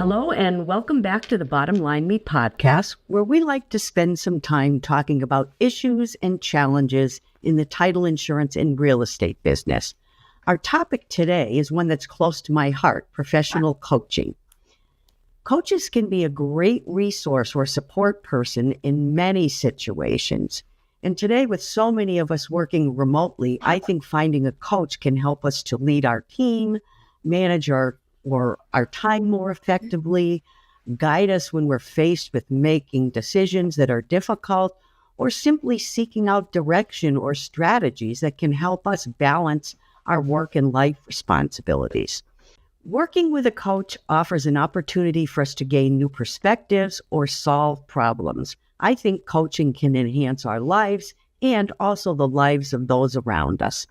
Hello, and welcome back to the Bottom Line Me podcast, where we like to spend some time talking about issues and challenges in the title insurance and real estate business. Our topic today is one that's close to my heart: professional coaching. Coaches can be a great resource or support person in many situations. And today, with so many of us working remotely, I think finding a coach can help us to lead our team, manage our time more effectively, guide us when we're faced with making decisions that are difficult, or simply seeking out direction or strategies that can help us balance our work and life responsibilities. Working with a coach offers an opportunity for us to gain new perspectives or solve problems. I think coaching can enhance our lives and also the lives of those around us.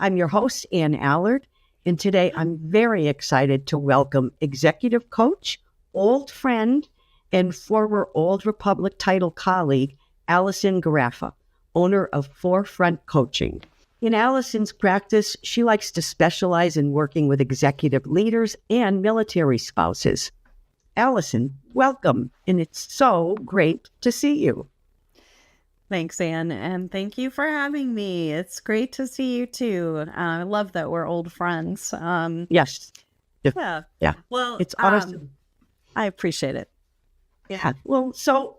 I'm your host, Ann Allard, and today I'm very excited to welcome executive coach, old friend, and former Old Republic title colleague, Alison Gareffa, owner of Forefront Coaching. In Alison's practice, she likes to specialize in working with executive leaders and military spouses. Alison, welcome, and it's so great to see you. Thanks, Ann, and thank you for having me. It's great to see you too. I love that we're old friends. Yes. Yeah. Well, it's awesome. I appreciate it. Yeah. Well, so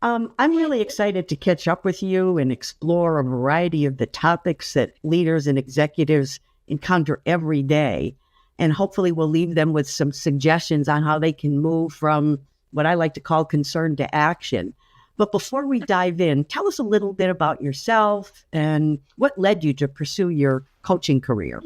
I'm really excited to catch up with you and explore a variety of the topics that leaders and executives encounter every day. And hopefully we'll leave them with some suggestions on how they can move from what I like to call concern to action. But before we dive in, tell us a little bit about yourself and what led you to pursue your coaching career.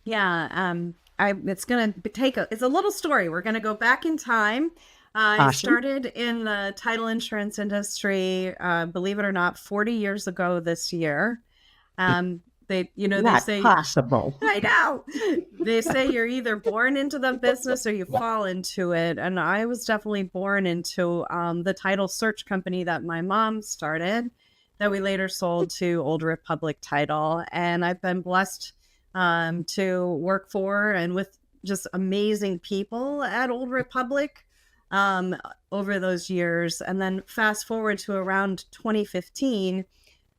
Yeah, it's a little story. We're going to go back in time. Awesome. I started in the title insurance industry, believe it or not, 40 years ago this year. They say possible. I know. They say you're either born into the business or you fall into it. And I was definitely born into the title search company that my mom started, that we later sold to Old Republic Title. And I've been blessed to work for and with just amazing people at Old Republic over those years. And then fast forward to around 2015,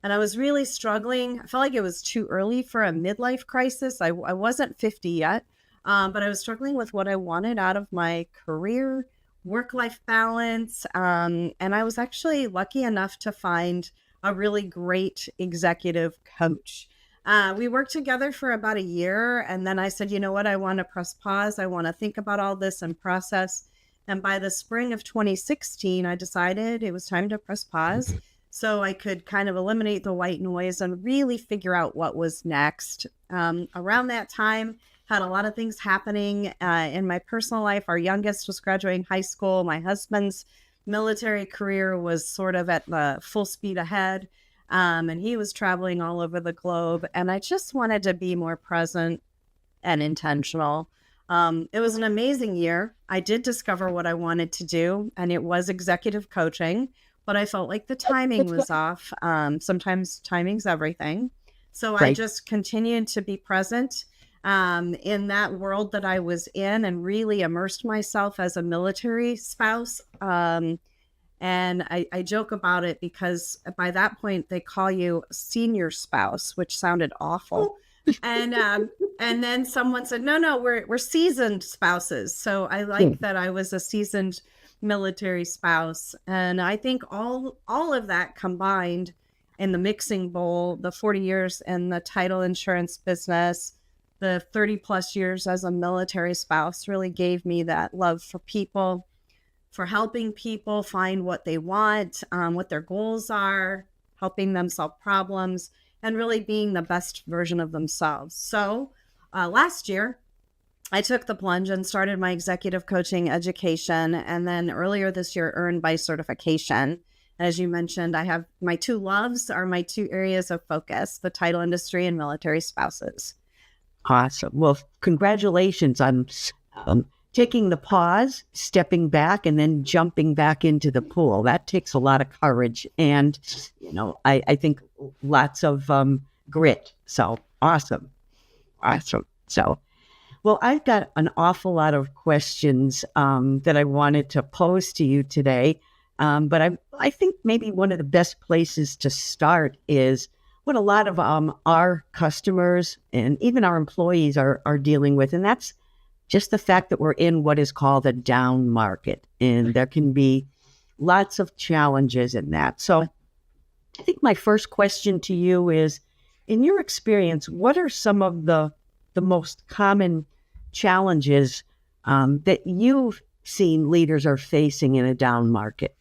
and I was really struggling. I felt like it was too early for a midlife crisis. I wasn't 50 yet, but I was struggling with what I wanted out of my career, work-life balance. And I was actually lucky enough to find a really great executive coach. We worked together for about a year. And then I said, you know what? I want to press pause. I want to think about all this and process. And by the spring of 2016, I decided it was time to press pause. So I could kind of eliminate the white noise and really figure out what was next. Around that time, had a lot of things happening in my personal life. Our youngest was graduating high school. My husband's military career was sort of at the full speed ahead. And he was traveling all over the globe. And I just wanted to be more present and intentional. It was an amazing year. I did discover what I wanted to do, and it was executive coaching. But I felt like the timing was off. Sometimes timing's everything. So right. I just continued to be present in that world that I was in and really immersed myself as a military spouse. And I joke about it because by that point they call you senior spouse, which sounded awful. And then someone said, no, we're seasoned spouses. So I like that I was a seasoned military spouse. And I think all of that combined in the mixing bowl, the 40 years in the title insurance business, the 30 plus years as a military spouse really gave me that love for people, for helping people find what they want, what their goals are, helping them solve problems, and really being the best version of themselves. So last year, I took the plunge and started my executive coaching education, and then earlier this year earned my certification. As you mentioned, I have my two loves are my two areas of focus, the title industry and military spouses. Awesome. Well, congratulations on taking the pause, stepping back, and then jumping back into the pool. That takes a lot of courage and, I think lots of grit. So awesome. So Well, I've got an awful lot of questions that I wanted to pose to you today. But I think maybe one of the best places to start is what a lot of our customers and even our employees are dealing with. And that's just the fact that we're in what is called a down market. And there can be lots of challenges in that. So I think my first question to you is, in your experience, what are some of the most common challenges that you've seen leaders are facing in a down market?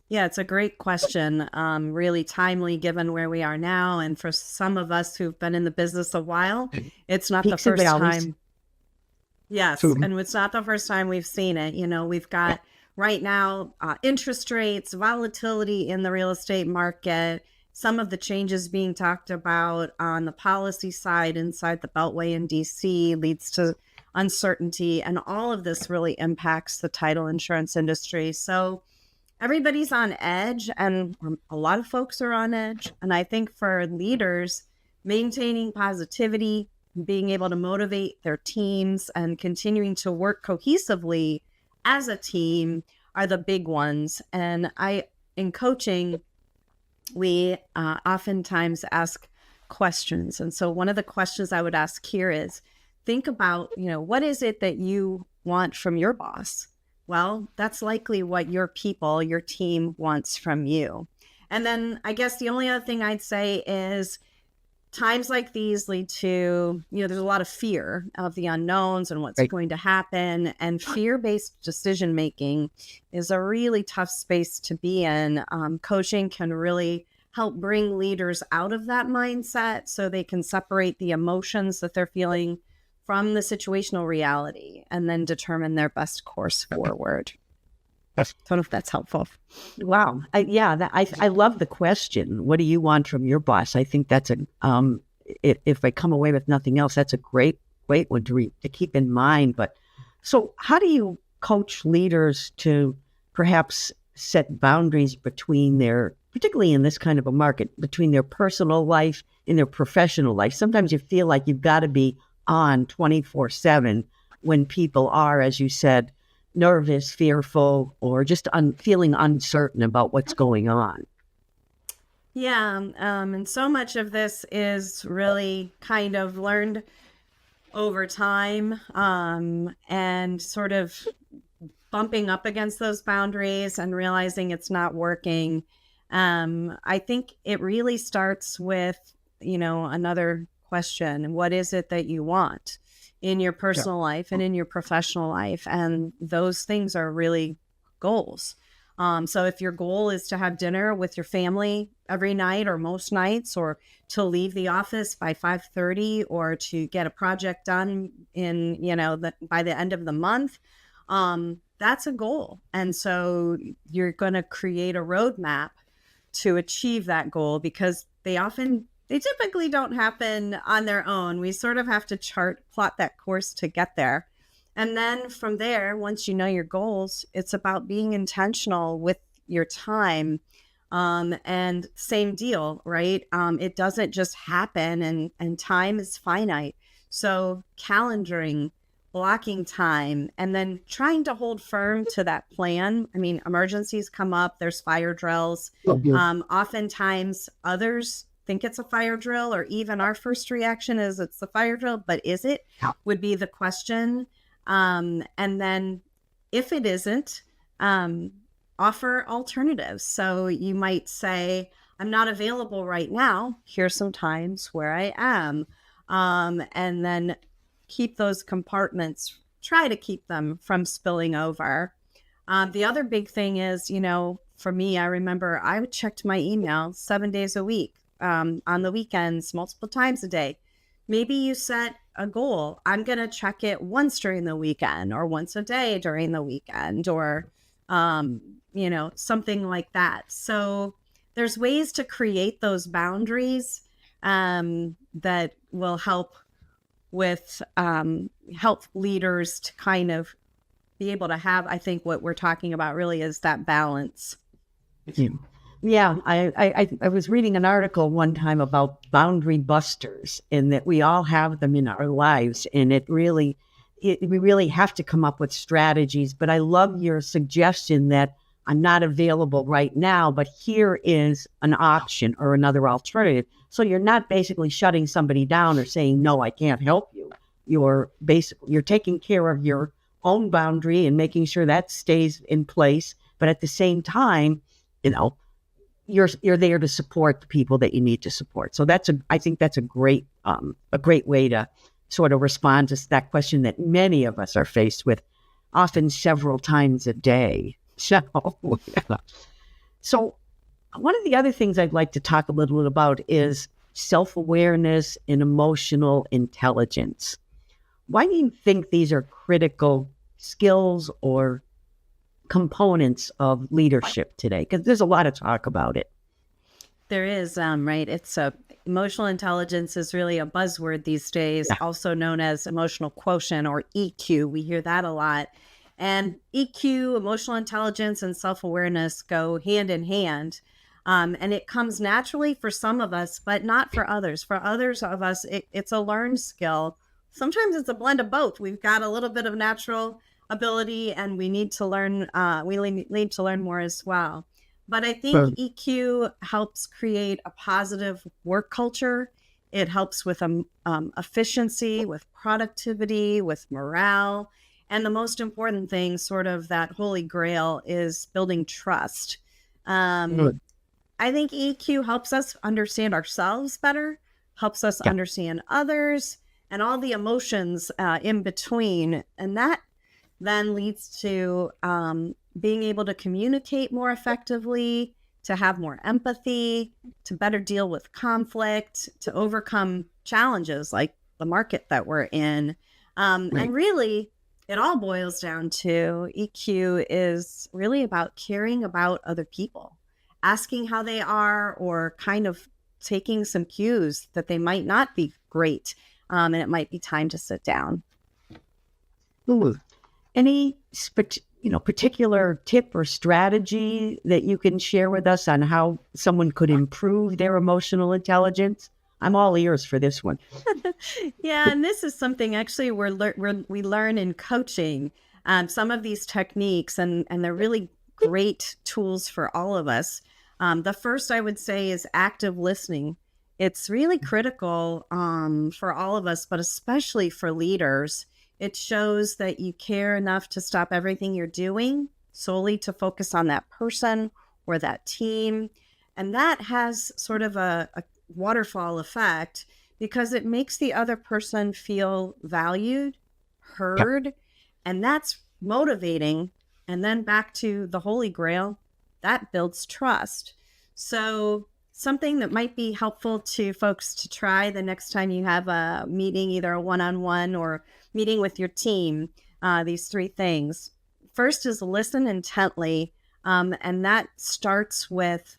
Yeah, it's a great question. Really timely given where we are now. And for some of us who've been in the business a while, it's not the Peaks and first valleys. time. Yes. True. And it's not the first time we've seen it. We've got right now interest rates, volatility in the real estate market, some of the changes being talked about on the policy side inside the Beltway in DC leads to uncertainty. And all of this really impacts the title insurance industry. So everybody's on edge, and a lot of folks are on edge. And I think for leaders, maintaining positivity, being able to motivate their teams and continuing to work cohesively as a team are the big ones. And in coaching, we oftentimes ask questions. And so one of the questions I would ask here is, think about, what is it that you want from your boss? Well, that's likely what your people, your team wants from you. And then I guess the only other thing I'd say is times like these lead to, there's a lot of fear of the unknowns and what's going to happen. And fear-based decision-making is a really tough space to be in. Coaching can really help bring leaders out of that mindset so they can separate the emotions that they're feeling from the situational reality and then determine their best course forward. I don't know if that's helpful. Wow. I love the question. What do you want from your boss? I think that's if I come away with nothing else, that's a great one to keep in mind. But so how do you coach leaders to perhaps set boundaries between particularly in this kind of a market, between their personal life and their professional life? Sometimes you feel like you've got to be on 24/7 when people are, as you said, nervous, fearful, or just feeling uncertain about what's going on. Yeah, and so much of this is really kind of learned over time, and sort of bumping up against those boundaries and realizing it's not working. I think it really starts with, another question. What is it that you want in your personal life and in your professional life? And those things are really goals. So if your goal is to have dinner with your family every night or most nights, or to leave the office by 5:30, or to get a project done in, by the end of the month, that's a goal. And so you're going to create a roadmap to achieve that goal, because they typically don't happen on their own. We sort of have to plot that course to get there. And then from there, once you know your goals, it's about being intentional with your time. And same deal, right? It doesn't just happen, and time is finite. So calendaring, blocking time, and then trying to hold firm to that plan. I mean, emergencies come up, there's fire drills. Oftentimes others think it's a fire drill, or even our first reaction is it's a fire drill, but is it? Would be the question. And then if it isn't, offer alternatives. So you might say, I'm not available right now. Here's some times where I am. And then keep those compartments, try to keep them from spilling over. The other big thing is, for me, I remember I checked my email 7 days a week, on the weekends, multiple times a day. Maybe you set a goal. I'm going to check it once during the weekend, or once a day during the weekend, or, something like that. So there's ways to create those boundaries that will help leaders to kind of be able to have, I think what we're talking about really is that balance. Yeah. Yeah, I was reading an article one time about boundary busters, and that we all have them in our lives, and we really have to come up with strategies. But I love your suggestion that I'm not available right now, but here is an option or another alternative. So you're not basically shutting somebody down or saying, no, I can't help you. You're taking care of your own boundary and making sure that stays in place. But at the same time, you're there to support the people that you need to support. So I think that's a great way to sort of respond to that question that many of us are faced with, often several times a day. So one of the other things I'd like to talk a little bit about is self-awareness and emotional intelligence. Why do you think these are critical skills or components of leadership today? Because there's a lot of talk about it. There is, right? Emotional intelligence is really a buzzword these days, also known as emotional quotient or EQ. We hear that a lot. And EQ, emotional intelligence, and self-awareness go hand in hand. And it comes naturally for some of us, but not for others. For others of us, it's a learned skill. Sometimes it's a blend of both. We've got a little bit of natural ability, and we need to learn. We need to learn more as well. But I think EQ helps create a positive work culture. It helps with efficiency, with productivity, with morale. And the most important thing, sort of that holy grail, is building trust. I think EQ helps us understand ourselves better, helps us understand others, and all the emotions in between. And that then leads to being able to communicate more effectively, to have more empathy, to better deal with conflict, to overcome challenges like the market that we're in. And really, it all boils down to EQ is really about caring about other people, asking how they are, or kind of taking some cues that they might not be great, and it might be time to sit down. Ooh. Any particular tip or strategy that you can share with us on how someone could improve their emotional intelligence? I'm all ears for this one. Yeah, and this is something actually we learn in coaching, some of these techniques, and they're really great tools for all of us. The first I would say is active listening. It's really critical for all of us, but especially for leaders. It shows that you care enough to stop everything you're doing solely to focus on that person or that team. And that has sort of a waterfall effect, because it makes the other person feel valued, heard, and that's motivating. And then back to the Holy Grail, that builds trust. So something that might be helpful to folks to try the next time you have a meeting, either a one-on-one or meeting with your team, these three things. First is listen intently, and that starts with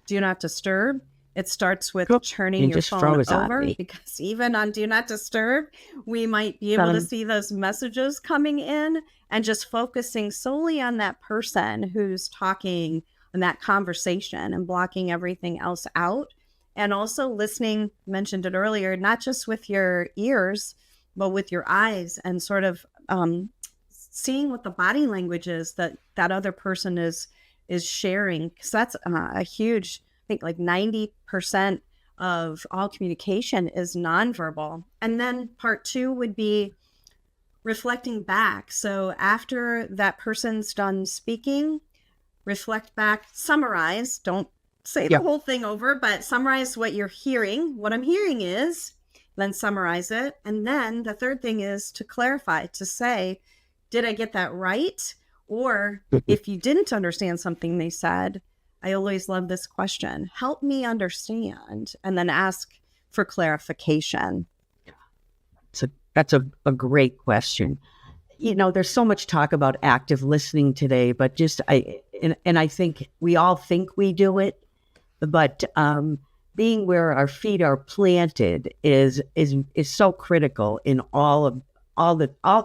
do not disturb. It starts with turning your phone over, because even on do not disturb, we might be able to see those messages coming in, and just focusing solely on that person who's talking in that conversation and blocking everything else out. And also listening, mentioned it earlier, not just with your ears, but with your eyes, and sort of seeing what the body language is that other person is sharing. Because that's a huge, I think like 90% of all communication is nonverbal. And then part two would be reflecting back. So after that person's done speaking, reflect back, summarize, don't say the whole thing over, but summarize what you're hearing. What I'm hearing is, then summarize it. And then the third thing is to clarify, to say, did I get that right? Or if you didn't understand something they said, I always love this question, help me understand, and then ask for clarification. So that's a great question. There's so much talk about active listening today, but I think we all think we do it, but being where our feet are planted is so critical in all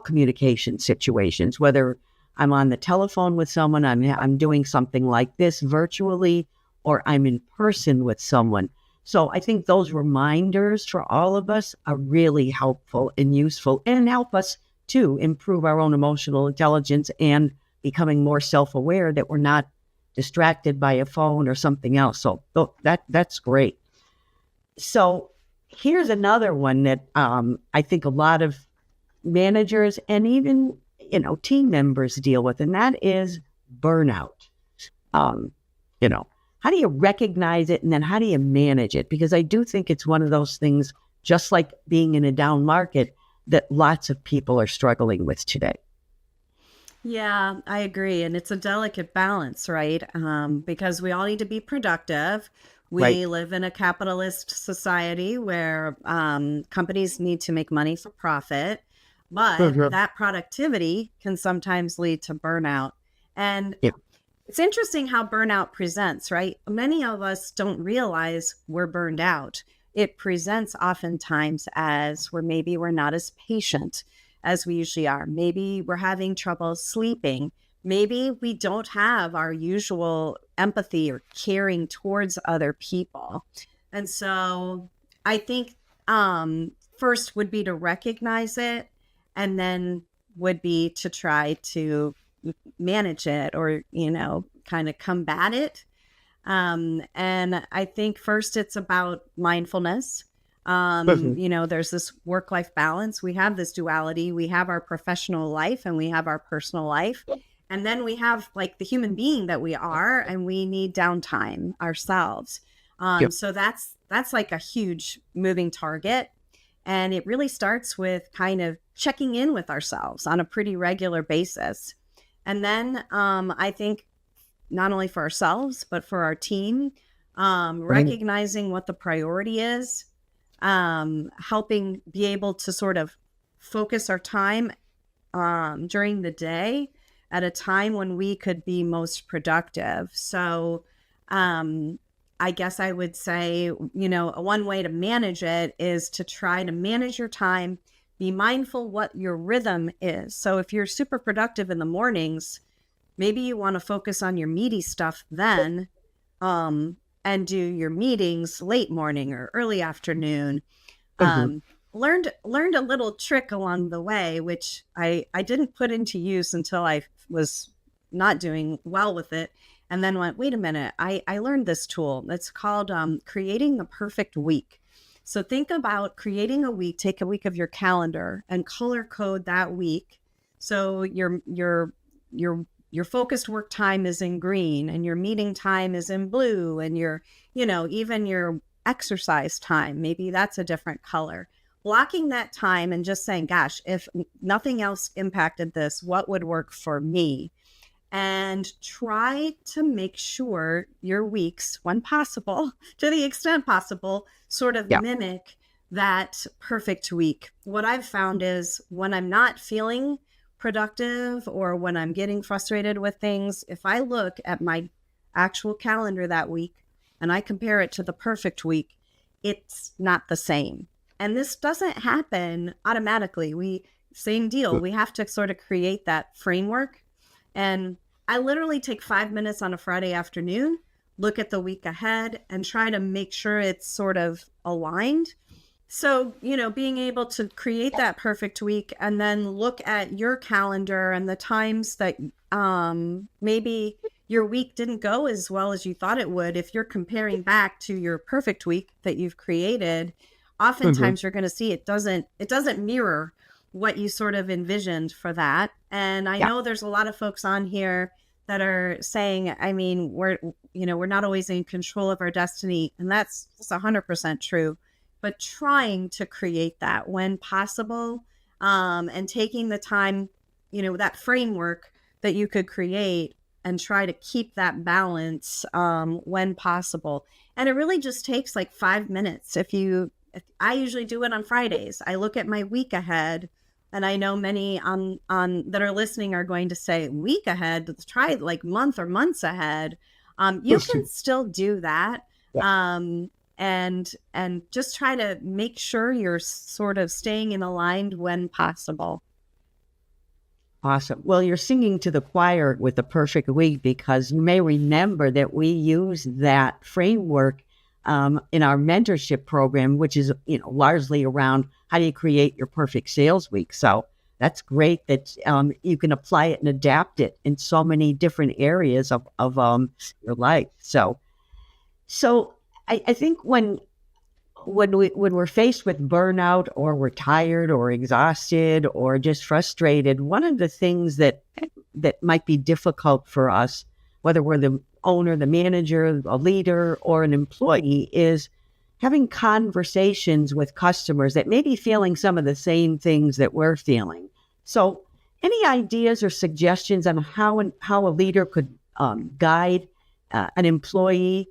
communication situations. Whether I'm on the telephone with someone, I'm doing something like this virtually, or I'm in person with someone. So I think those reminders for all of us are really helpful and useful and help us to improve our own emotional intelligence and becoming more self-aware that we're not distracted by a phone or something else. So that's great. So here's another one that I think a lot of managers and even, team members deal with, and that is burnout. Um, how do you recognize it and then how do you manage it? Because I do think it's one of those things, just like being in a down market, that lots of people are struggling with today. Yeah, I agree. And it's a delicate balance, right? Because we all need to be productive. Right. We live in a capitalist society where companies need to make money for profit, but Mhm. that productivity can sometimes lead to burnout. And Yep. it's interesting how burnout presents, right? Many of us don't realize we're burned out. It presents oftentimes as maybe we're not as patient as we usually are. Maybe we're having trouble sleeping. Maybe we don't have our usual empathy or caring towards other people. And so I think first would be to recognize it, and then would be to try to manage it, or kind of combat it. And I think first it's about mindfulness. Mhm. There's this work-life balance. We have this duality. We have our professional life and we have our personal life, and then we have like the human being that we are, and we need downtime ourselves. Yep. So that's like a huge moving target. And it really starts with kind of checking in with ourselves on a pretty regular basis. And then I think not only for ourselves, but for our team, Right. recognizing what the priority is, helping be able to sort of focus our time during the day at a time when we could be most productive. So I guess I would say, one way to manage it is to try to manage your time, be mindful what your rhythm is. So if you're super productive in the mornings, maybe you want to focus on your meaty stuff then, and do your meetings late morning or early afternoon. Mhm. Learned a little trick along the way, which I didn't put into use until I was not doing well with it, and then went, wait a minute, I learned this tool. It's called creating the perfect week. So think about creating a week. Take a week of your calendar and color code that week. So your focused work time is in green, and your meeting time is in blue, and even your exercise time, maybe that's a different color. Blocking that time and just saying, gosh, if nothing else impacted this, what would work for me? And try to make sure your weeks, when possible, to the extent possible, sort of Yeah. mimic that perfect week. What I've found is when I'm not feeling productive or when I'm getting frustrated with things, if I look at my actual calendar that week and I compare it to the perfect week, it's not the same. And this doesn't happen automatically. Same deal. We have to sort of create that framework. And I literally take 5 minutes on a Friday afternoon, look at the week ahead, and try to make sure it's sort of aligned. So, being able to create that perfect week and then look at your calendar and the times that maybe your week didn't go as well as you thought it would. If you're comparing back to your perfect week that you've created, Mhm. oftentimes you're going to see it doesn't mirror what you sort of envisioned for that. And I Yeah. know there's a lot of folks on here that are saying, I mean, we're not always in control of our destiny, and that's 100% true, but trying to create that when possible, and taking the time, that framework that you could create, and try to keep that balance when possible. And it really just takes like 5 minutes. If I usually do it on Fridays, I look at my week ahead, and I know many on that are listening are going to say week ahead. Let's try like month or months ahead. You can still do that. Yeah. And just try to make sure you're sort of staying in aligned when possible. Awesome. Well, you're singing to the choir with the perfect week, because you may remember that we use that framework in our mentorship program, which is, largely around how do you create your perfect sales week. So that's great that you can apply it and adapt it in so many different areas of your life. So I think when we're faced with burnout, or we're tired or exhausted or just frustrated, one of the things that might be difficult for us, whether we're the owner, the manager, a leader, or an employee, is having conversations with customers that may be feeling some of the same things that we're feeling. So any ideas or suggestions on how a leader could guide an employee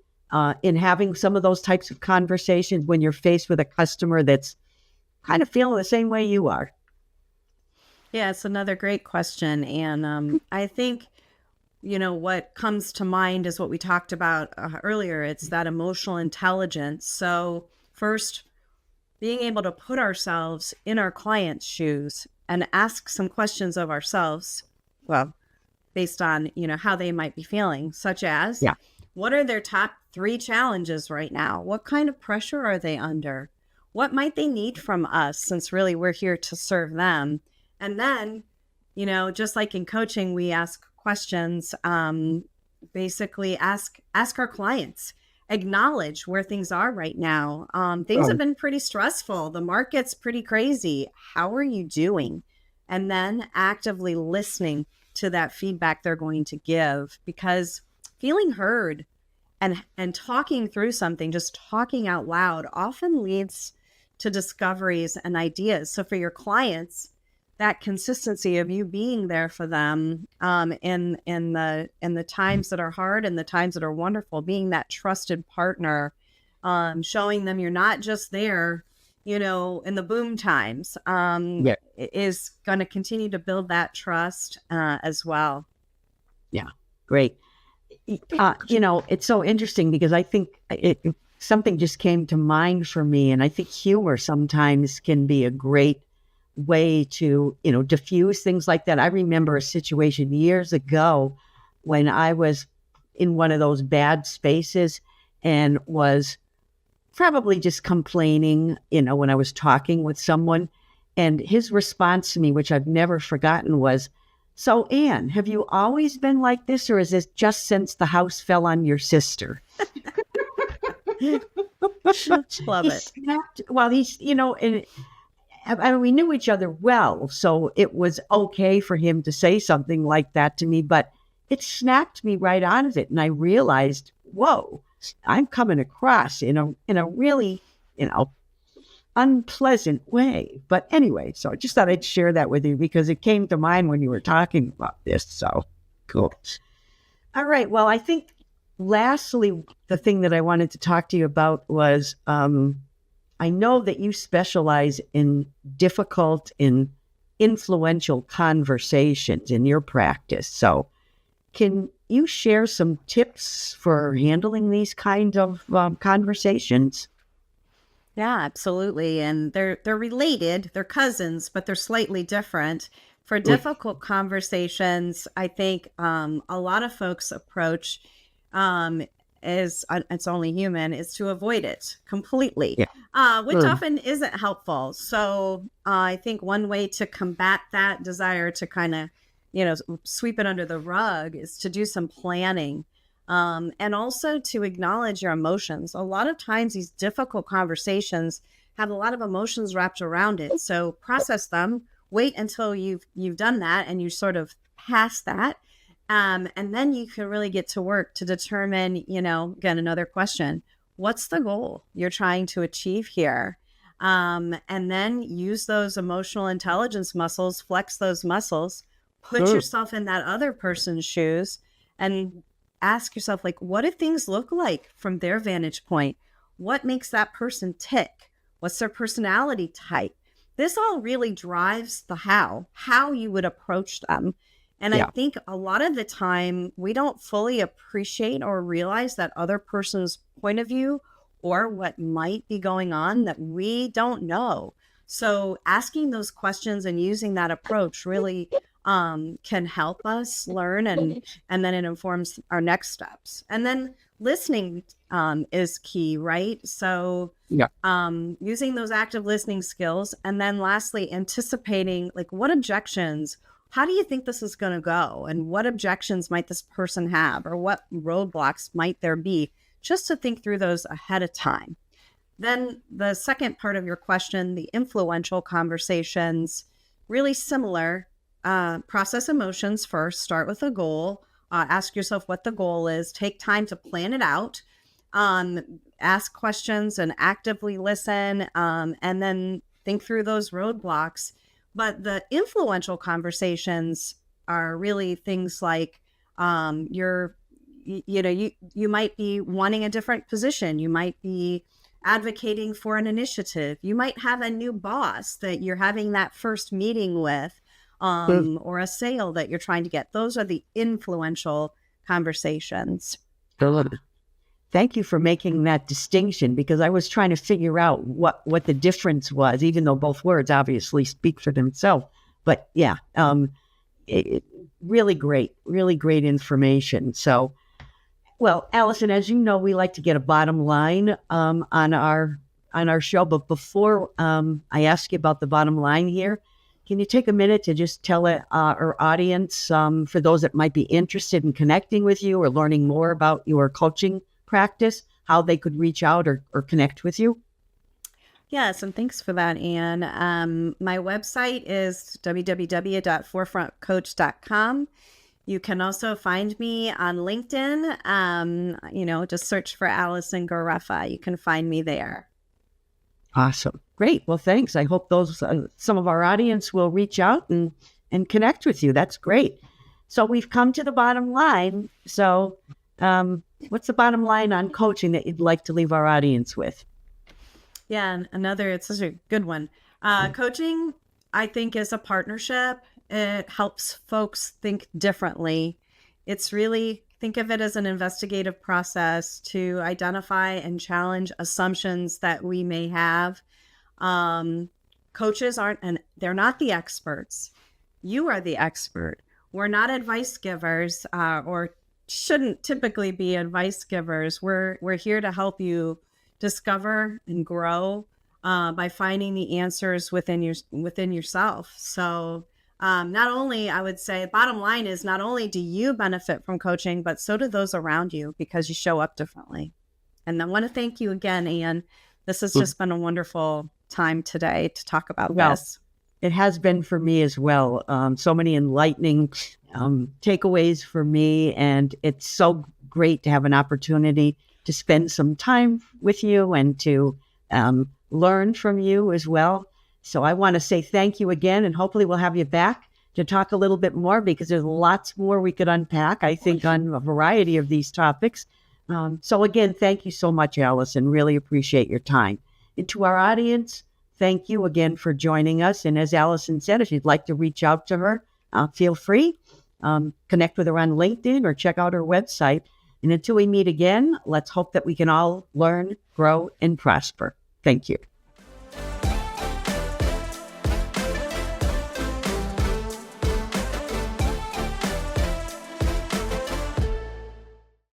in having some of those types of conversations when you're faced with a customer that's kind of feeling the same way you are? Yeah, it's another great question. And I think, what comes to mind is what we talked about earlier. It's that emotional intelligence. So first, being able to put ourselves in our client's shoes and ask some questions of ourselves, well, based on, how they might be feeling, such as, Yeah. what are their top 3 challenges right now? What kind of pressure are they under? What might they need from us, since really we're here to serve them? And then, just like in coaching, we ask questions, basically ask our clients, acknowledge where things are right now. Things have been pretty stressful. The market's pretty crazy. How are you doing? And then actively listening to that feedback they're going to give, because feeling heard and talking through something, just talking out loud, often leads to discoveries and ideas. So for your clients, that consistency of you being there for them in the times that are hard and the times that are wonderful, being that trusted partner, showing them you're not just there, in the boom times, is going to continue to build that trust as well. Yeah, great. It's so interesting, because I think something just came to mind for me, and I think humor sometimes can be a great way to, diffuse things like that. I remember a situation years ago when I was in one of those bad spaces and was probably just complaining, when I was talking with someone, and his response to me, which I've never forgotten, was, "So, Ann, have you always been like this, or is this just since the house fell on your sister?" Love it. Snapped, well, and I mean, we knew each other well, so it was okay for him to say something like that to me, but it snapped me right out of it. And I realized, whoa, I'm coming across in a really, unpleasant way. But anyway, so I just thought I'd share that with you, because it came to mind when you were talking about this. So cool. All right. Well, I think lastly, the thing that I wanted to talk to you about was, I know that you specialize in difficult and influential conversations in your practice. So can you share some tips for handling these kinds of conversations? Yeah, absolutely. And they're related, they're cousins, but they're slightly different. For difficult conversations, I think a lot of folks approach is it's only human, is to avoid it completely, which often isn't helpful. So I think one way to combat that desire to kind of, sweep it under the rug is to do some planning. And also to acknowledge your emotions. A lot of times these difficult conversations have a lot of emotions wrapped around it. So process them, wait until you've done that and you sort of past that. And then you can really get to work to determine, again, another question, what's the goal you're trying to achieve here? And then use those emotional intelligence muscles, flex those muscles, put yourself in that other person's shoes and ask yourself, like, what do things look like from their vantage point? What makes that person tick? What's their personality type? This all really drives the how you would approach them. And I think a lot of the time we don't fully appreciate or realize that other person's point of view or what might be going on that we don't know. So asking those questions and using that approach really can help us learn, and then it informs our next steps. And then listening is key, right? So Yeah. using those active listening skills, and then lastly, anticipating like what objections, how do you think this is going to go, and what objections might this person have, or what roadblocks might there be, just to think through those ahead of time. Then the second part of your question, the influential conversations, really similar. Process emotions first, start with a goal, ask yourself what the goal is, take time to plan it out, ask questions and actively listen, and then think through those roadblocks. But the influential conversations are really things like you might be wanting a different position. You might be advocating for an initiative. You might have a new boss that you're having that first meeting with, or a sale that you're trying to get. Those are the influential conversations. Thank you for making that distinction, because I was trying to figure out what the difference was, even though both words obviously speak for themselves. But yeah, really great information. So, well, Alison, as you know, we like to get a bottom line on our show. But before I ask you about the bottom line here, can you take a minute to just tell our audience, for those that might be interested in connecting with you or learning more about your coaching practice, how they could reach out or connect with you? Yes, and thanks for that, Ann. My website is www.forefrontcoach.com. You can also find me on LinkedIn. Just search for Alison Gareffa. You can find me there. Awesome. Great. Well, thanks. I hope those some of our audience will reach out and connect with you. That's great. So we've come to the bottom line. So what's the bottom line on coaching that you'd like to leave our audience with? Yeah, it's such a good one. Coaching, I think, is a partnership. It helps folks think differently. It's really, think of it as an investigative process to identify and challenge assumptions that we may have. Coaches they're not the experts. You are the expert. We're not advice givers, or shouldn't typically be advice givers. We're here to help you discover and grow by finding the answers within yourself. So not only, I would say, bottom line is, not only do you benefit from coaching, but so do those around you, because you show up differently. And I want to thank you again, Ann. This has just been a wonderful time today to talk about this. It has been for me as well. So many enlightening takeaways for me, and it's so great to have an opportunity to spend some time with you and to learn from you as well. So I want to say thank you again, and hopefully we'll have you back to talk a little bit more, because there's lots more we could unpack, I think, on a variety of these topics. So again, thank you so much, Alison. Really appreciate your time. And to our audience, thank you again for joining us. And as Alison said, if you'd like to reach out to her, feel free. Connect with her on LinkedIn or check out her website. And until we meet again, let's hope that we can all learn, grow, and prosper. Thank you.